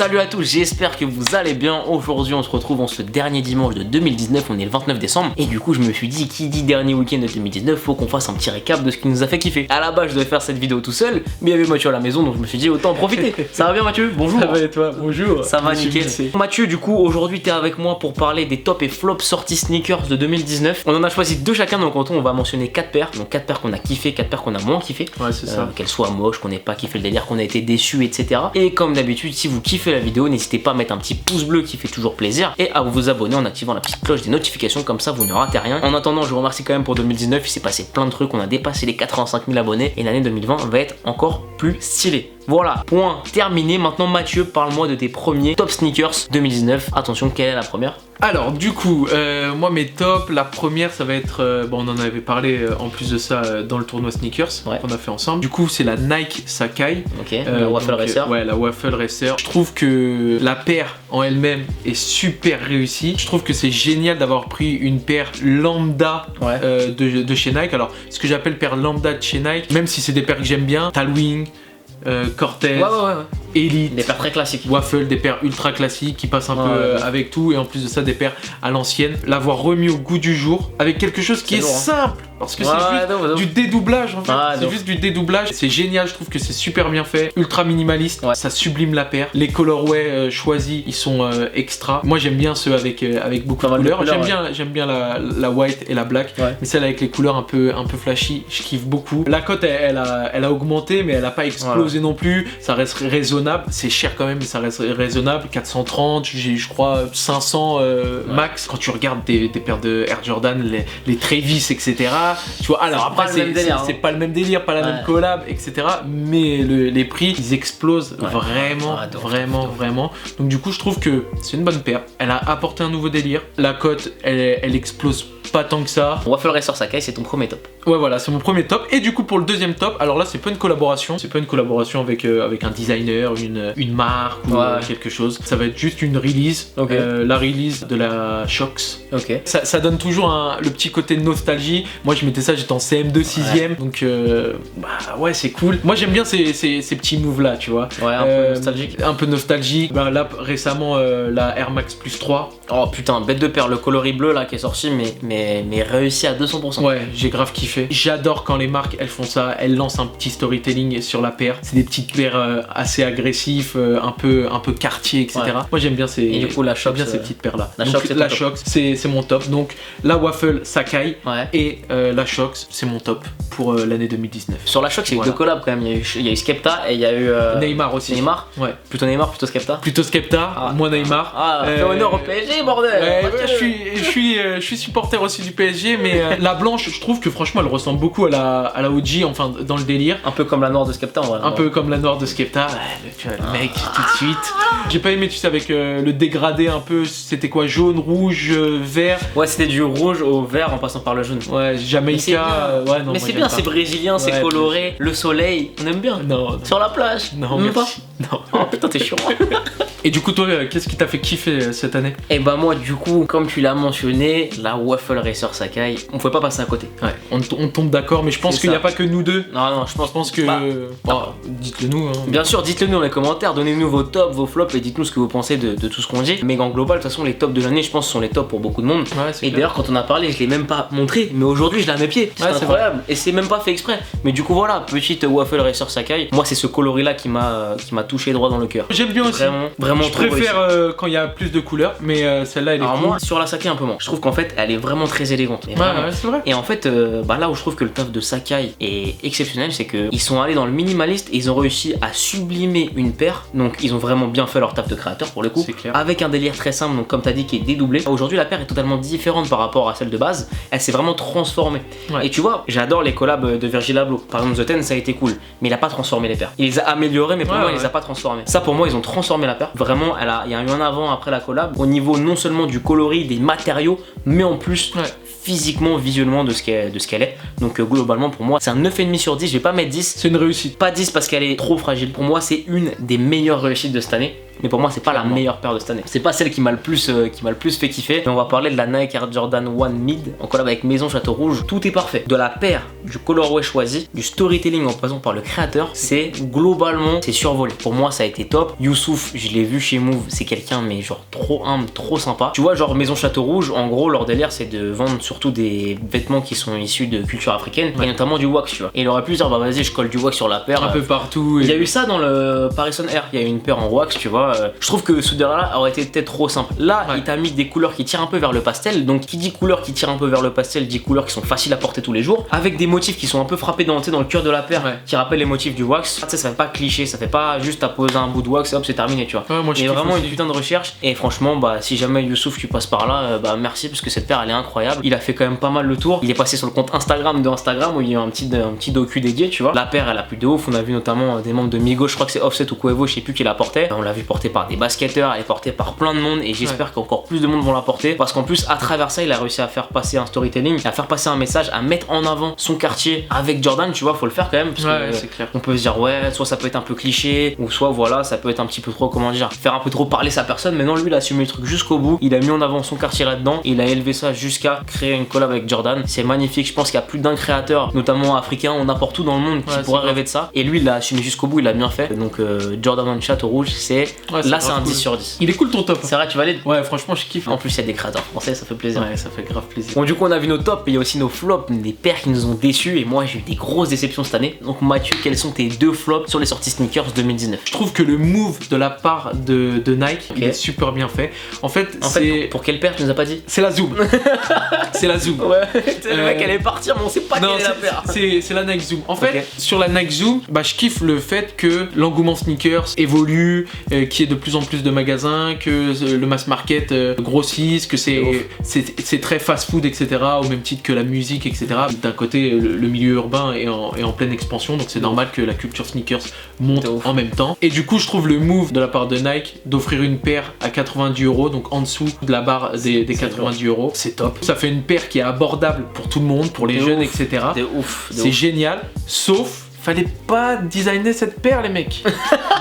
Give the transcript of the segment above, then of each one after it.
Salut à tous, j'espère que vous allez bien. Aujourd'hui on se retrouve en ce dernier dimanche de 2019, on est le 29 décembre. Et du coup je me suis dit, qui dit dernier week-end de 2019, faut qu'on fasse un petit récap de ce qui nous a fait kiffer. À la base je devais faire cette vidéo tout seul, mais il y avait Mathieu à la maison, donc je me suis dit autant en profiter. Ça va bien Mathieu? Bonjour. Ça va et toi? Bonjour. Ça va nickel. Mathieu, du coup aujourd'hui t'es avec moi pour parler des top et flop sorties sneakers de 2019. On en a choisi deux chacun, donc en tout on va mentionner 4 paires. Donc 4 paires qu'on a kiffé, 4 paires qu'on a moins kiffé. Ouais, c'est ça. Qu'elles soient moches, qu'on n'ait pas kiffé le délire, qu'on a été déçus, etc. Et comme d'habitude, si vous kiffez la vidéo, n'hésitez pas à mettre un petit pouce bleu qui fait toujours plaisir et à vous abonner en activant la petite cloche des notifications, comme ça vous ne ratez rien. En attendant, je vous remercie quand même pour 2019, il s'est passé plein de trucs, on a dépassé les 85 000 abonnés et l'année 2020 va être encore plus stylée. Voilà, point terminé. Maintenant Mathieu, parle-moi de tes premiers top sneakers 2019. Attention, quelle est la première? Alors du coup, moi mes tops, la première ça va être, bon on en avait parlé en plus de ça dans le tournoi sneakers qu'on a fait ensemble. Du coup c'est la Nike Sacai. Ok, la Waffle Racer. Ouais, la Waffle Racer. Je trouve que la paire en elle-même est super réussie. Je trouve que c'est génial d'avoir pris une paire lambda de chez Nike. Alors ce que j'appelle paire lambda de chez Nike, même si c'est des paires que j'aime bien, Talwing, Cortez, Elite, des paires très classiques, Waffle, des paires ultra classiques qui passent un peu avec tout, et en plus de ça des paires à l'ancienne. L'avoir remis au goût du jour avec quelque chose qui est simple, parce que c'est juste du dédoublage en fait. C'est juste du dédoublage. C'est génial, je trouve que c'est super bien fait, ultra minimaliste, ça sublime la paire. Les colorways choisis, ils sont extra. Moi j'aime bien ceux avec beaucoup de couleurs. J'aime bien la white et la black, mais celle avec les couleurs un peu flashy, je kiffe beaucoup. La cote elle a augmenté, mais elle a pas explosé non plus. Ça reste raisonnable. C'est cher quand même, mais ça reste raisonnable. 430, j'ai je crois 500 max. Quand tu regardes des paires de Air Jordan, les Travis, etc. Tu vois, alors après c'est pas le même délire, pas la même collab, etc. Mais les prix ils explosent vraiment. Donc du coup je trouve que c'est une bonne paire. Elle a apporté un nouveau délire. La cote elle explose pas tant que ça. Waffle Racer Sacai, c'est ton premier top. Ouais voilà, c'est mon premier top. Et du coup pour le deuxième top, alors là c'est pas une collaboration, avec un designer, une marque ou quelque chose. Ça va être juste une release, la release de la Shox. Ça donne toujours le petit côté de nostalgie. Moi je mettais ça, j'étais en CM2 6ème, donc ouais c'est cool. Moi j'aime bien ces petits moves là, tu vois. Ouais, un peu nostalgique. Là récemment la Air Max Plus 3. Oh putain, bête de paire, le coloris bleu là qui est sorti, mais réussi à 200%. Ouais, j'ai grave kiffé. J'adore quand les marques elles font ça, elles lancent un petit storytelling sur la paire. C'est des petites paires assez agressifs, un peu Cartier, etc. Moi j'aime bien ces petites paires là. La Shox c'est mon top. Donc la Waffle Sacai et la Shox c'est mon top pour l'année 2019. Sur la Shox il y a eu deux collabs quand même. Il y a eu Skepta et il y a eu Neymar aussi. Neymar. Plutôt Neymar, plutôt Skepta. Plutôt Skepta, moi Neymar. Fais honneur au PSG bordel. Je suis supporter aussi du PSG, mais la blanche je trouve que franchement elle ressemble beaucoup à la OG, enfin dans le délire. Un peu comme la noire de Skepta en vrai. Un peu comme la noire de Skepta. Tu vois, le mec tout de suite. J'ai pas aimé, tu sais, avec le dégradé un peu, c'était quoi, jaune, rouge, vert. Ouais, c'était du rouge au vert en passant par le jaune. Ouais, Jamaïca. Mais c'est bien, c'est brésilien, c'est coloré, le soleil, on aime bien. Non. Sur la plage. Non, merci. Non. Oh putain, t'es chiant. Et du coup, toi, qu'est-ce qui t'a fait kiffer cette année? Et bah moi, du coup, comme tu l'as mentionné, la Waffle Racer Sacai, on pouvait pas passer à côté. Ouais, on tombe d'accord, mais je pense qu'il n'y a pas que nous deux. Non, je pense que... dites-le nous. Hein. Bien sûr, dites-le nous dans les commentaires, donnez-nous vos tops, vos flops et dites-nous ce que vous pensez de tout ce qu'on dit. Mais en global, de toute façon, les tops de l'année, je pense, sont les tops pour beaucoup de monde. Et d'ailleurs, quand on a parlé, je l'ai même pas montré, mais aujourd'hui, je l'ai à mes pieds. C'est incroyable. Et c'est même pas fait exprès. Mais du coup, voilà, petite Waffle Racer Sacai. Moi, c'est ce coloris-là qui m'a touché droit dans le cœur. J'aime bien aussi. Vraiment je préfère quand il y a plus de couleurs, mais celle-là, elle est cool. Moi, sur la Sacai, un peu moins. Je trouve qu'en fait, elle est vraiment très élégante. C'est vrai. Et en fait, là où je trouve que le taf de Sacai est exceptionnel, c'est qu'ils sont allés dans le minimaliste et ils ont réussi à sublimer une paire. Donc, ils ont vraiment bien fait leur taf de créateur pour le coup. Avec un délire très simple, donc comme t'as dit, qui est dédoublé. Aujourd'hui, la paire est totalement différente par rapport à celle de base. Elle s'est vraiment transformée. Et tu vois, j'adore les collabs de Virgil Abloh. Par exemple, The Ten, ça a été cool, mais il a pas transformé les paires. Il les a améliorées, mais pour moi, il les a pas transformées. Ça, pour moi, ils ont transformé la paire. Vraiment, il y a eu un avant après la collab au niveau non seulement du coloris, des matériaux, mais en plus physiquement, visuellement de ce qu'elle est. Donc globalement pour moi c'est un 9,5 sur 10, je vais pas mettre 10. C'est une réussite. Pas 10 parce qu'elle est trop fragile. Pour moi c'est une des meilleures réussites de cette année. mais pour moi c'est pas la meilleure paire de cette année. C'est pas celle qui m'a le plus fait kiffer. Mais on va parler de la Nike Air Jordan 1 Mid en collab avec Maison Château Rouge. Tout est parfait. De la paire, du colorway choisi, du storytelling en passant par le créateur, c'est globalement c'est survolé. Pour moi ça a été top. Youssouf, je l'ai vu chez Move, c'est quelqu'un mais genre trop humble, trop sympa. Tu vois genre Maison Château Rouge, en gros leur délire c'est de vendre surtout des vêtements qui sont issus de culture africaine et notamment du wax, tu vois. Et il aurait pu dire bah vas-y je colle du wax sur la paire. Un peu partout. Il y a eu ça dans le Parison Air, il y a eu une paire en wax, tu vois. Je trouve que ce délire là aurait été peut-être trop simple. Là il t'a mis des couleurs qui tirent un peu vers le pastel, donc qui dit couleurs qui tirent un peu vers le pastel dit couleurs qui sont faciles à porter tous les jours, avec des motifs qui sont un peu frappés dans le cœur de la paire, qui rappellent les motifs du wax. Tu sais, ça fait pas cliché, ça fait pas juste à poser un bout de wax et hop c'est terminé, tu vois. Moi, il y a vraiment une putain de recherche et franchement bah si jamais Youssouf tu passes par là, bah merci parce que cette paire elle est incroyable. Il a fait quand même pas mal le tour. Il est passé sur le compte Instagram de Instagram où il y a un petit docu dédié, tu vois. La paire elle a plus de ouf. On a vu notamment des membres de Migos, je crois que c'est Offset ou Quavo, je sais plus qui la portait. On l'a vu porter par des basketteurs, elle est portée par plein de monde et j'espère qu'encore plus de monde vont la porter parce qu'en plus à travers ça il a réussi à faire passer un storytelling, à faire passer un message, à mettre en avant son quartier avec Jordan, tu vois. Faut le faire quand même parce que c'est clair. On peut se dire ouais soit ça peut être un peu cliché ou soit voilà ça peut être un petit peu trop comment dire faire un peu trop parler sa personne, mais non lui il a assumé le truc jusqu'au bout. Il a mis en avant son quartier là-dedans, il a élevé ça jusqu'à créer une collab avec Jordan. C'est magnifique, je pense qu'il y a plus d'un créateur notamment africain ou n'importe où dans le monde qui pourrait rêver de ça et lui il l'a assumé jusqu'au bout, il a bien fait. Donc Jordan 1 Château Rouge c'est là c'est un 10 sur 10. Il est cool ton top. C'est vrai tu valides? Ouais franchement je kiffe. En plus il y a des créateurs français, ça fait plaisir. Ouais ça fait grave plaisir. Bon du coup on a vu nos tops et il y a aussi nos flops, des paires qui nous ont déçus et moi j'ai eu des grosses déceptions cette année. Donc Mathieu, quels sont tes deux flops sur les sorties sneakers 2019? Je trouve que le move de la part de Nike il est super bien fait. En fait pour quelle paire tu nous as pas dit? C'est la Zoom. C'est la Zoom. Ouais. Le mec elle est partie mais on sait pas quelle est la paire. C'est la Nike Zoom. En fait sur la Nike Zoom, bah je kiffe le fait que l'engouement sneakers évolue, qu'il y ait de plus en plus de magasins, que le mass market grossisse, que c'est très fast food etc. au même titre que la musique etc. D'un côté le milieu urbain est en pleine expansion, donc c'est normal que la culture sneakers monte en même temps. Et du coup je trouve le move de la part de Nike d'offrir une paire à 90 €, donc en dessous de la barre des 90 €, c'est top. Ça fait une paire qui est abordable pour tout le monde, pour les jeunes etc. C'est génial, sauf fallait pas designer cette paire les mecs.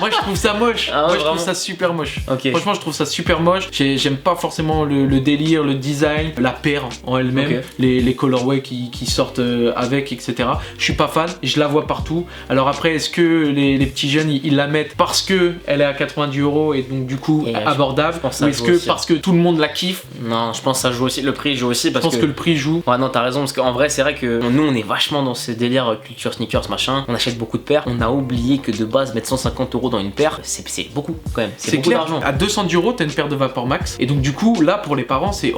Moi je trouve ça moche. Moi je trouve ça super moche. Franchement je trouve ça super moche. J'aime pas forcément le délire, le design, la paire en elle-même, les colorways qui sortent avec etc. Je suis pas fan, je la vois partout. Alors après est-ce que les petits jeunes ils la mettent parce que elle est à 90 € et donc du coup abordable, ou est-ce que parce que tout le monde la kiffe? Non je pense que ça joue aussi, le prix joue aussi parce je pense que le prix joue. Ouais non t'as raison parce qu'en vrai c'est vrai que nous on est vachement dans ce délire culture sneakers machin. On achète beaucoup de paires, on a oublié que de base mettre 150 € dans une paire c'est beaucoup quand même, c'est beaucoup d'argent. À 210 € t'as une paire de Vapor Max et donc du coup là pour les parents c'est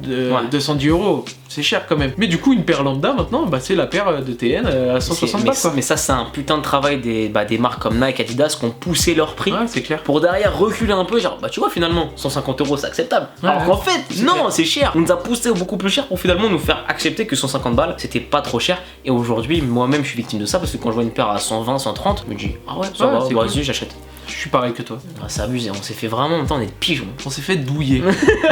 210 €, c'est cher quand même. Mais du coup une paire lambda maintenant bah c'est la paire de TN à 160 balles. Mais ça c'est un putain de travail des marques comme Nike, Adidas qui ont poussé leur prix c'est clair. Pour derrière reculer un peu, genre bah tu vois finalement 150 € c'est acceptable. Alors qu'en fait non c'est cher, on nous a poussé beaucoup plus cher pour finalement nous faire accepter que 150 balles c'était pas trop cher. Et aujourd'hui moi-même je suis victime de ça parce que quand je vois une paire à 120, 130, je me dis ah ouais ça va, vas-y j'achète. Je suis pareil que toi. C'est abusé, on s'est fait vraiment en même temps des pigeons. On s'est fait douiller.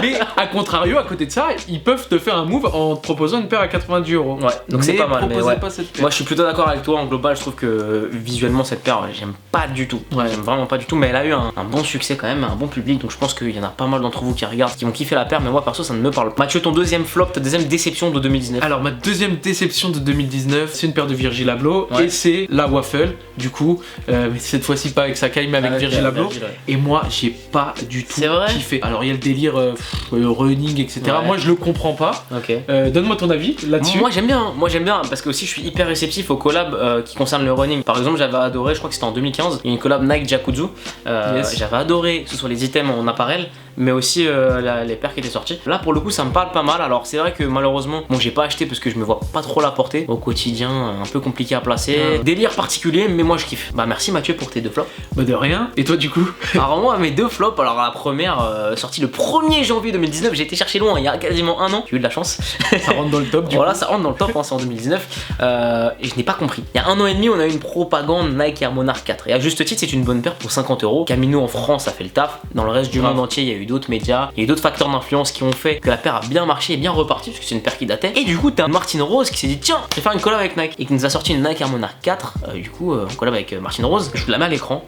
Mais à contrario, à côté de ça, ils peuvent te faire un move en te proposant une paire à 90 €. Ouais, donc c'est pas mal. Mais pas cette paire. Moi je suis plutôt d'accord avec toi, en global je trouve que visuellement cette paire j'aime pas du tout. J'aime vraiment pas du tout, mais elle a eu un bon succès quand même, un bon public, donc je pense qu'il y en a pas mal d'entre vous qui regardent, qui vont kiffer la paire, mais moi perso ça ne me parle pas. Mathieu, ton deuxième flop, ta deuxième déception de 2019? Alors ma deuxième déception de 2019, c'est une paire de Virgil Abloh et c'est la Waffle, du coup, mais cette fois-ci pas avec Sacai mais avec Virgil Abloh. Et moi j'ai pas du tout kiffé. Alors il y a le délire running etc. Moi je le comprends pas. Donne-moi ton avis là-dessus. Moi j'aime bien parce que aussi je suis hyper réceptif aux collabs qui concernent le running. Par exemple j'avais adoré, je crois que c'était en 2015, il y a une collab Nike Jacuzzu. J'avais adoré que ce soit les items en apparel mais aussi les paires qui étaient sorties. Là pour le coup ça me parle pas mal. Alors c'est vrai que malheureusement j'ai pas acheté parce que je me vois pas trop la porter au quotidien, un peu compliqué à placer. Délire particulier mais moi je kiffe. Bah merci Mathieu pour tes deux flops. Bah de rien. Et toi du coup? Alors moi mes deux flops, alors la première sortie le 1er janvier 2019, j'ai été chercher loin il y a quasiment un an, j'ai eu de la chance. Ça rentre dans le top. Voilà, ça rentre dans le top, c'est en 2019 et je n'ai pas compris. Il y a un an et demi on a eu une propagande Nike Air Monarch 4 et à juste titre c'est une bonne paire pour 50 €. Camino en France a fait le taf, dans le reste du monde entier il y a eu d'autres médias, il y a eu d'autres facteurs d'influence qui ont fait que la paire a bien marché et bien reparti parce que c'est une paire qui datait. Et du coup t'as Martin Rose qui s'est dit tiens je vais faire une collab avec Nike et qui nous a sorti une Nike Air Monarch 4 du coup en collab avec Martin Rose. Je vous la mets à l'écran.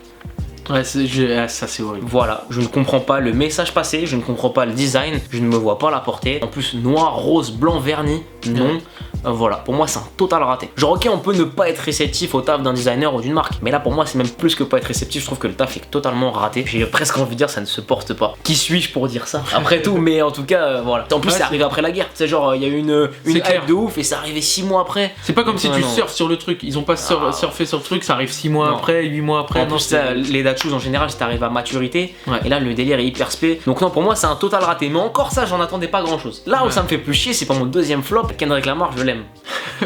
Ouais, ça c'est horrible. Voilà, je ne comprends pas le message passé, je ne comprends pas le design, je ne me vois pas la porter. En plus, noir, rose, blanc, verni, non. Voilà, pour moi c'est un total raté. Genre ok, on peut ne pas être réceptif au taf d'un designer ou d'une marque, mais là pour moi c'est même plus que pas être réceptif, je trouve que le taf est totalement raté. J'ai presque envie de dire ça ne se porte pas. Qui suis-je pour dire ça après tout, mais en tout cas voilà. En plus c'est arrivé après la guerre, c'est genre il y a eu une hype de ouf et c'est arrivé 6 mois après. C'est pas comme si tu surfes sur le truc, ils ont pas surfé sur le truc, ça arrive 6 mois après, 8 mois après. En plus les dachus en général c'est arrivé à maturité, et là le délire est hyper spé. Donc non, pour moi c'est un total raté, mais encore ça j'en attendais pas grand chose. Là où ça me fait plus chier, c'est pas mon deuxième flop, Kendrick Lamar, je l'aime.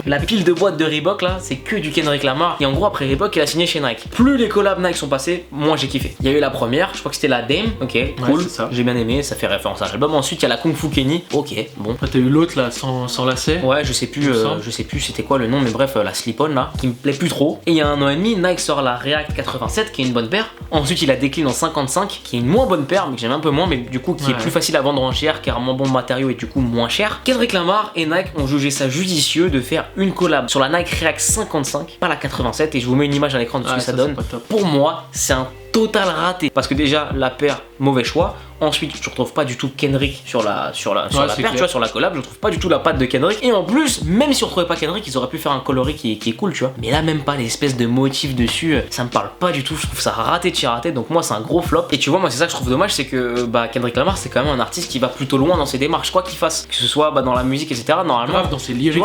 La pile de boîtes de Reebok là, c'est que du Kendrick Lamar. Et en gros, après Reebok, il a signé chez Nike. Plus les collabs Nike sont passés, moins j'ai kiffé. Il y a eu la première, je crois que c'était la Dame, ok, cool, j'ai bien aimé, ça fait référence à l'album. Ensuite, il y a la Kung Fu Kenny, ok, bon. Après, t'as eu l'autre là, sans lacet. Ouais, je sais plus c'était quoi le nom, mais bref, la slip-on là, qui me plaît plus trop. Et il y a un an et demi, Nike sort la React 87, qui est une bonne paire. Ensuite, il la décline en 55, qui est une moins bonne paire, mais que j'aime un peu moins, mais du coup, qui est plus facile à vendre en cher, car moins bon matériau et du coup moins cher. Kendrick Lamar et Nike ont jugé ça judicieux de faire une collab sur la Nike React 55, pas la 87, et je vous mets une image à l'écran de ce que ça donne. Pour moi, c'est un total raté, parce que déjà la paire, mauvais choix. Ensuite, je retrouve pas du tout Kendrick sur la paire, tu vois, sur la collab, je trouve pas du tout la patte de Kendrick. Et en plus, même si on retrouvait pas Kendrick, ils auraient pu faire un coloris qui est cool, tu vois. Mais là, même pas l'espèce de motif dessus, ça me parle pas du tout. Je trouve ça raté de chez raté, donc moi, c'est un gros flop. Et tu vois, moi, c'est ça que je trouve dommage, c'est que Kendrick Lamar, c'est quand même un artiste qui va plutôt loin dans ses démarches, quoi qu'il fasse, que ce soit dans la musique, etc. Normalement, dans ses lyrics,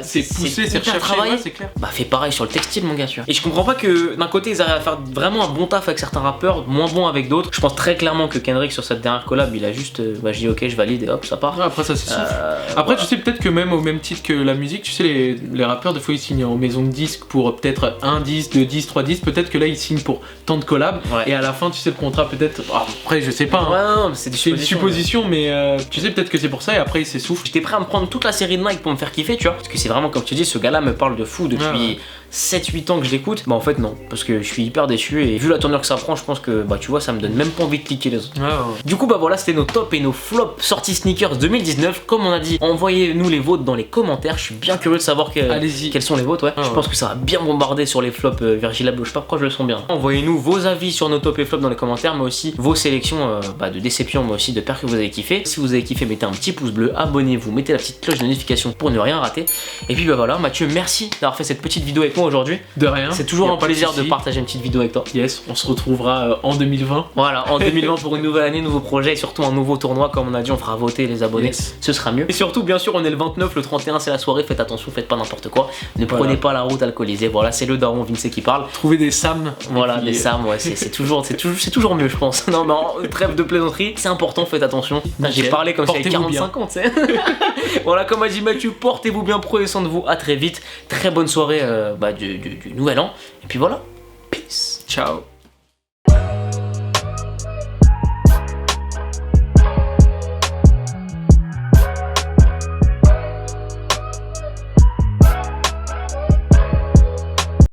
c'est poussé, c'est recherché, c'est clair. Fais pareil sur le textile, mon gars, tu vois. Et je comprends pas que d'un côté, ils arrivent à faire vraiment un bon taf avec certains rappeurs, moins bon avec d'autres. Je pense très clairement que Kendrick sur cette dernière collab, il a juste je dis ok, je valide et hop, ça part. Après ça s'essouffle. Après tu sais, peut-être que même au même titre que la musique, tu sais, les rappeurs des fois ils signent en maison de disques pour peut-être 1 disque, 2 disques, 3 disques, peut-être que là ils signent pour tant de collabs, et à la fin tu sais le contrat peut-être, après je sais pas, non, c'est une supposition, mais tu sais peut-être que c'est pour ça, et après il s'essouffle. J'étais prêt à me prendre toute la série de Nike pour me faire kiffer, tu vois, parce que c'est vraiment comme tu dis, ce gars-là me parle de fou depuis 7-8 ans que je l'écoute. En fait non, parce que je suis hyper déçu, et vu la tournure que ça prend, je pense que tu vois, ça me donne même pas envie de cliquer les autres. Du coup voilà, c'était nos tops et nos flops sorties sneakers 2019. Comme on a dit, envoyez-nous les vôtres dans les commentaires, je suis bien curieux de savoir quels sont les vôtres. Je pense que ça va bien bombarder sur les flops Virgil Abloh, je sais pas pourquoi je le sens bien. Envoyez-nous vos avis sur nos tops et flops dans les commentaires, mais aussi vos sélections de déception, mais aussi de paires que vous avez kiffé. Si vous avez kiffé, mettez un petit pouce bleu, abonnez-vous, mettez la petite cloche de notification pour ne rien rater. Et puis voilà, Mathieu, merci d'avoir fait cette petite vidéo avec moi aujourd'hui. De rien. C'est toujours un plaisir de partager une petite vidéo avec toi. Yes, on se retrouvera en 2020. Voilà, en 2020 pour une nouvelle année, nouveau projet et surtout un nouveau tournoi. Comme on a dit, on fera voter les abonnés, ce sera mieux. Et surtout, bien sûr, on est le 29, le 31 c'est la soirée, faites attention, faites pas n'importe quoi. Ne prenez pas la route alcoolisée. Voilà, c'est le daron Vince qui parle. Trouvez des Sam. Voilà, des Sam, ouais, c'est toujours mieux, je pense. Non, trêve de plaisanterie, c'est important, faites attention. J'ai parlé comme si j'avais 45 ans, tu sais. Voilà, comme a dit Mathieu, portez-vous bien, prenez soin de vous, à très vite. Très bonne soirée du nouvel an. Et puis voilà, peace. Ciao.